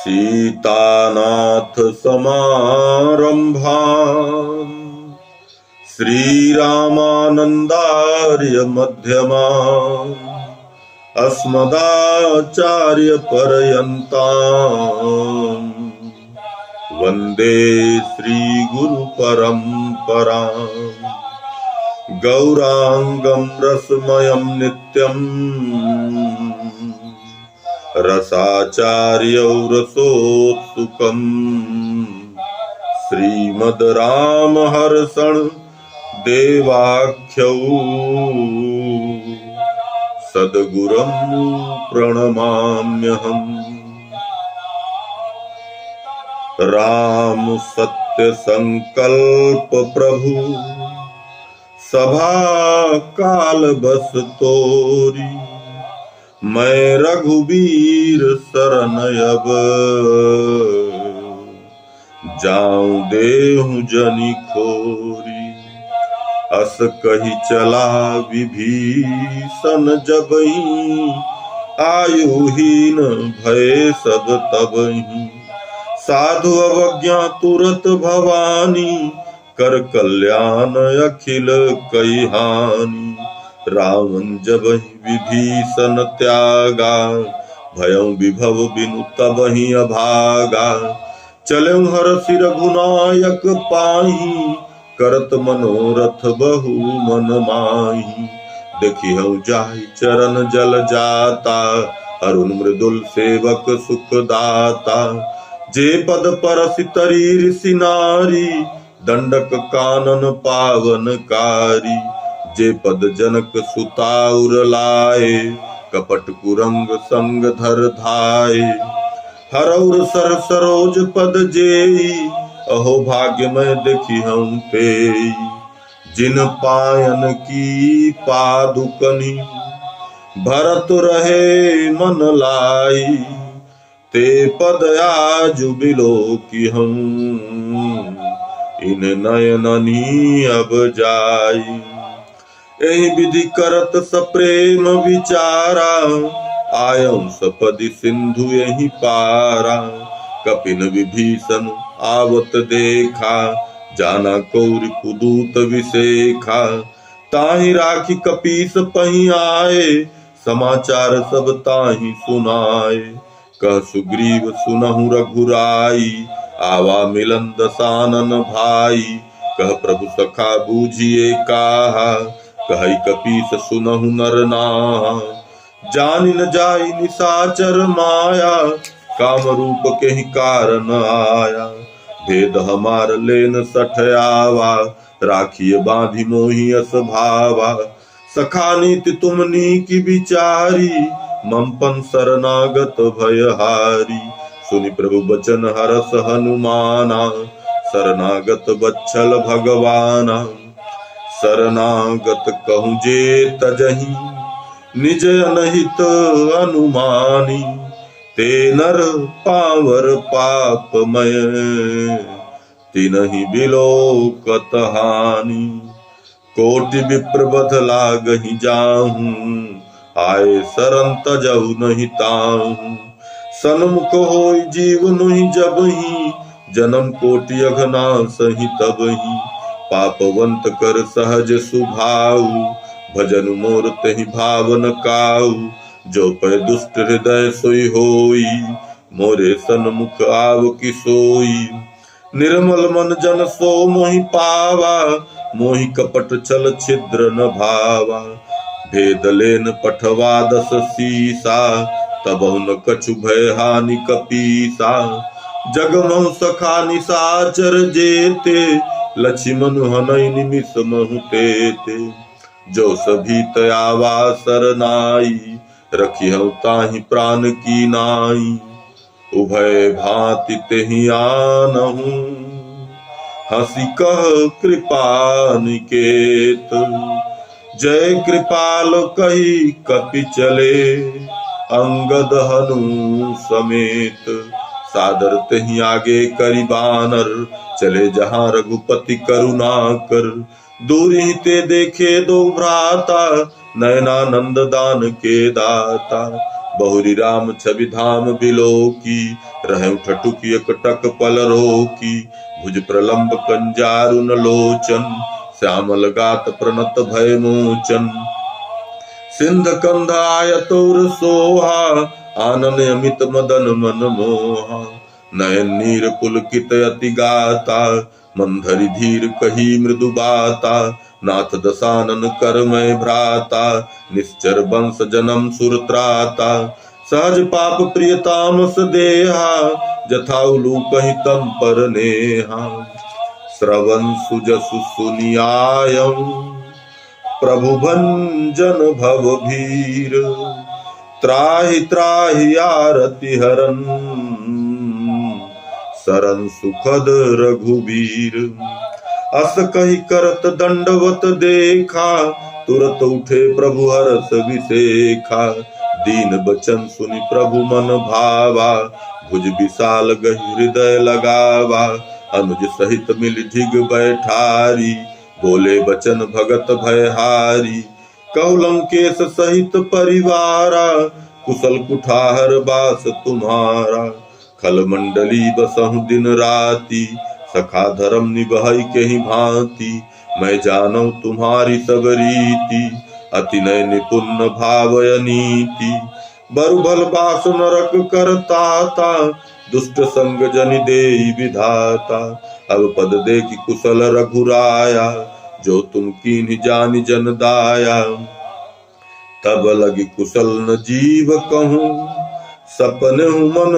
सीतानाथ समारंभाम् श्रीरामानन्दार्य मध्यमाम् अस्मदाचार्य पर्यन्ताम् वन्दे श्रीगुरु परम्पराम् गौरांगं रसमयं नित्यम् रसाचार्यौ रसोत्सुकम् श्रीमद् रामहर्षण देवाख्यौ सद्गुरुं प्रणमाम्यहम्। राम सत्य संकल्प प्रभु सभा काल बस तोरी मैं रघुबीर शरण अब जाऊं देहु जनि खोरी। अस कही चला विभीषण जबहि आयुहीन भय सब तबहि साधु अवज्ञा तुरत भवानी कर कल्याण अखिल कई हानि। रावण जब विभीषण त्यागा भयं विभव बिनु तबहि अभागा। चलऊ हरषि रघुनायक पाहि करत मनोरथ बहु मन माहि। देखिहु जाहि चरण जल जाता अरुण मृदुल सेवक सुख दाता। जे पद परसि तरी ऋषि नारी दंडक कानन पावनकारी। जे पद जनक सुता उर लाए कपट कुरंग संग धर धाए। हरौर सर सरोज पद जेई अहो भाग्य मैं देखी हम तेई। जिन पायन की पादुकनि भरत रहे मन लाई ते पद आजु बिलो की हम इन नयननी अब जाई। एहि विधि करत सप्रेम विचारा आयं सपदि सिंधु यही पारा। कपिन विभीषण आवत देखा जाना कौरि कुदूत विसेखा। ताहि राखी कपीस पहि आए समाचार सब ताहि सुनाए। कह सुग्रीव सुनहु रघुराई आवा मिलन दसानन भाई। कह प्रभु सखा बूझिए काहा कहि कपीस सुनहु नर नाहा। जानि न जाई निसाचर माया काम रूप के ही कारण आया। भेद हमार लेन सठ आवा राखिए बांधि मोहि अस भावा। सखा नीति तुम नीकी विचारी ममपन शरणागत भयहारी। सुनि प्रभु बचन हरस हनुमाना शरणागत बच्छल भगवाना। शरणागत कहूँ जे तजहि निज अनहित अनुमानी। ते नर पावर पापमय तिनहि बिलोकत हानि। कोटि विप्र बध लागहि जाहूं आए शरण तजहु नहीं ताहूं। सन्मुख होई जीव नुहि जबहि जन्म कोटि अघनासहि तबहि। पापवंत कर सहज सुभाऊ भजन मोर तहि भावन काऊ। जो पै दुष्ट हृदय सोई होई मोरे सन्मुख आव कि सोई। निर्मल मन जन सो मोहि पावा मोहि कपट छल छिद्र न भावा। भेद लेन पठवा दस सीसा तबहु न कछु भय हानि कपीसा। जगमहु सखा निसाचर जेते लक्ष्मण हनई निमिष महु तेते। जो सभी तयावा सरनाई रखिहु ताहि प्राण की नाई। उभय भांति तेहि आनहु हंसी कह कृपा निकेत। जय कृपाल कही कपि चले अंगद हनु समेत। सादर तहि आगे करि बानर चले जहाँ रघुपति करुणा कर। दूरी ते देखे दो भ्राता नयनानंद दान के दाता। बहुरी राम छवि धाम बिलोकी, रहूं ठठुकी एकटक पल रोकी। भुज प्रलंब कंजारुन लोचन, श्यामल गात प्रणत भय मोचन। सिंध कंध आयतुर सोहा, आनन अमित मदन मन मोहा। नयन नीर पुलकित अति गाता, मंधरी धीर कही मृदु बाता। नाथ दसानन करमय भ्राता, निश्चर वंश जन्म सुर त्राता। सहज पाप प्रिय तामस देहा, जथा उलूक ही तम पर नेहा। श्रवण सुजसु सुनियायम, प्रभु भंजन भव भीर। त्राहि त्राहि आरति हरन, सरन सुखद रघुबीर। अस कहि करत दंडवत देखा, तुरत उठे प्रभु हरस विसेखा। दीन बचन सुनि प्रभु मन भावा, भुज विशाल गहि हृदय लगावा। अनुज सहित मिल ढिग बैठारी, बोले बचन भगत भयहारी। कहु लंकेश सहित परिवारा, कुशल कुठार बास तुम्हारा। खल मंडली बसहु दिन राति, सखा धर्म निभई के ही भांति। मैं जानू तुम्हारी सब रीति, अति नय निपुण भावय नीति। बरुभल बास नरक करताता, दुष्ट संग जनि देई विधाता। अब पद देखि कुशल रघुराया, जो तुम कीन्हि जानि जन दाया। तब लगी कुशल न जीव कहूँ, सपनहु मन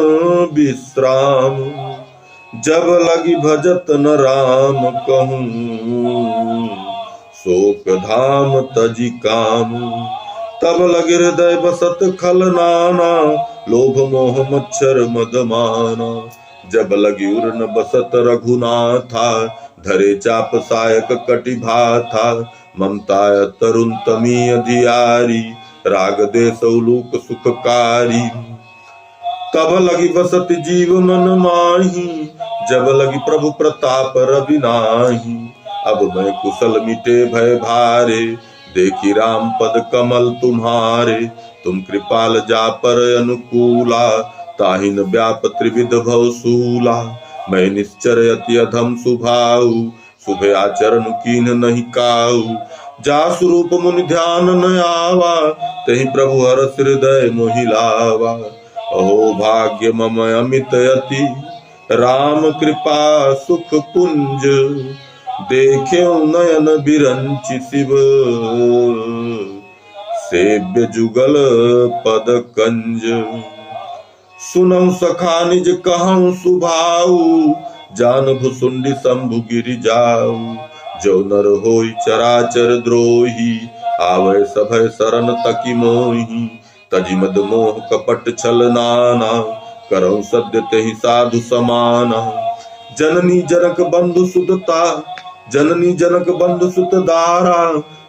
विश्राम। जब लगी भजत न राम कहूँ, शोक धाम तजी काम। तब लगे हृदय बसत खल नाना, लोभ मोह मच्छर मद माना। जब लगी उर न बसत रघुनाथा, धरे चाप सायक कटि भाथा। ममता तरुण तमी अधियारी, राग देश उलूक सुखकारी। तब लगी बसत जीव मन माही, जब लगी प्रभु प्रताप रवि नाही। अब मैं कुशल मिटे भय भारे, देखी राम पद कमल तुम्हारे। तुम कृपाल जा पर अनुकूला, ताहि न व्याप त्रिविध भवसूला। मैं निश्चर अति अधम सुभाऊ, शुभ आचरण कीन नहीं काऊ। जा स्वरूप मुनि ध्यान न आवा, तहि प्रभु हरस हृदय मोहि लावा। अहो भाग्य मम अमित अति, राम कृपा सुख पुंज। देख्यो नयन बिरंचि शिव, सेव्य जुगल पद कंज। सुनऊ सखा निज कहऊँ सुभाऊ, जान भुसुंडी शंभु गिरि जाऊ। जो नर होई चराचर द्रोही, आवै सभय शरण तकी मोही। तजि मद मोह कपट छल नाना, करऊँ सद्य तेहि साधु समाना। जननी जनक बंधु सुतता, जननी जनक बंधु सुत दारा।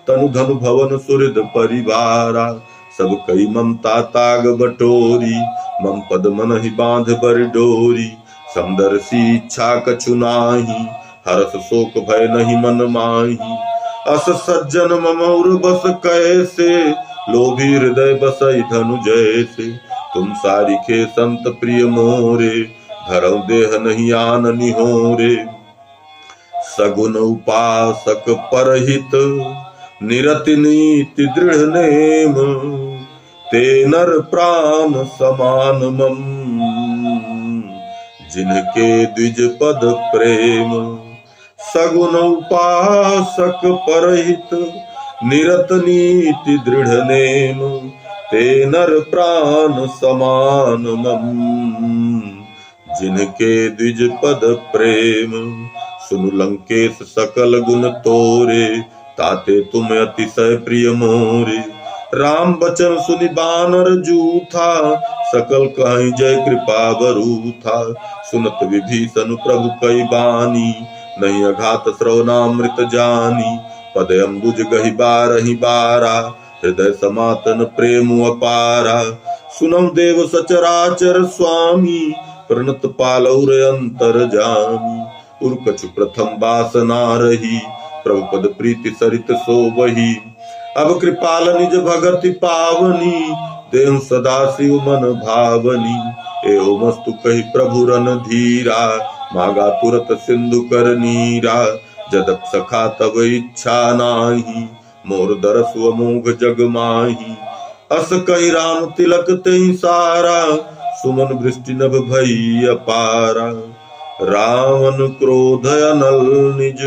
तनु धनु भवन सुहृद परिवारा, सब कई ममता ताग बटोरी। मम पद मन ही बांध बर डोरी, समदर्शी इच्छा कछु नाही। हरस शोक भय नहीं मन माही। अस सज्जन मम उर बस कैसे, लोभी हृदय बसई धनु जैसे। तुम सारिखे संत प्रिय मोरे, धरऊ देह नहीं आन निहोरे। सगुन उपासक परहित, निरति नीति दृढ़ नेम। ते नर प्राण समान मम, जिनके द्विज पद प्रेम। सगुन उपासक परहित, निरत नीति दृढ़ नेम। ते नर प्राण समान मम, जिनके द्विज पद प्रेम। सुनु लंकेश सकल गुण तोरे, ताते तुम अतिशय प्रिय मोरे। राम बचन सुनि बानर जूथा, सकल कहीं जय कृपा बरूथा। सुनत विभीषण प्रभु कई बानी, नहीं अघात श्रवणामृत जानी। पद अम्बुज गहि बारहि बारा, हृदय समातन प्रेम अपारा। सुनम देव सचराचर स्वामी, प्रणत पालौर अंतर जामी। उर कछु प्रथम बासना रही, प्रभु पद प्रीति सरित सो वही। अब कृपाल निज भगति पावनी, देहु सदा शिव मन भावनी, एवं मस्तु कही प्रभु रन धीरा, मागा तुरत सिंधु कर नीरा, जदप सखा तब इच्छा नाही, मोर दरस व मोघ जग माही, अस कही राम तिलक तेहि सारा, सुमन वृष्टि नभ भई अपारा, रावण क्रोध अनल निज,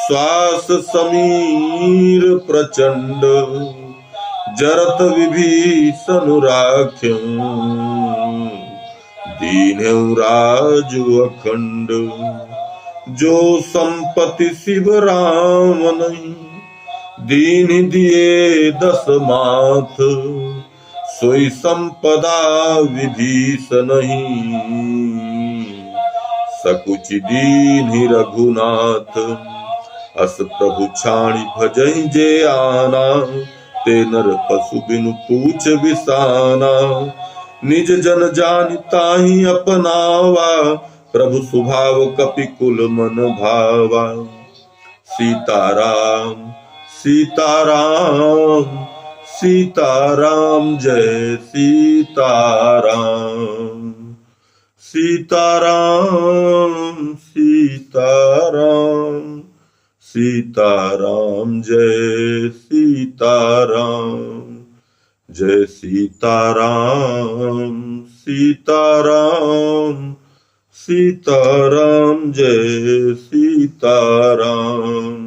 श्वास समीर प्रचंड, जरत विभीषण राख्यों, दीन्हु राजु अखंड, जो संपत्ति शिव राम नहीं, दीन दिए दस माथ, सोई संपदा विभीषण नहीं, सकुच दीन रघुनाथ, अस प्रभु छाणी भजहि जे आना, ते नर पशु बिनु पूछ बिसाना, निज जन जानि ताहि अपनावा, प्रभु स्वभाव कपि कुल मन भावा, सीताराम सीताराम सीताराम जय सीताराम, सीताराम सीताराम सीताराम जय सीताराम, जय सीताराम सीताराम सीताराम जय सीताराम।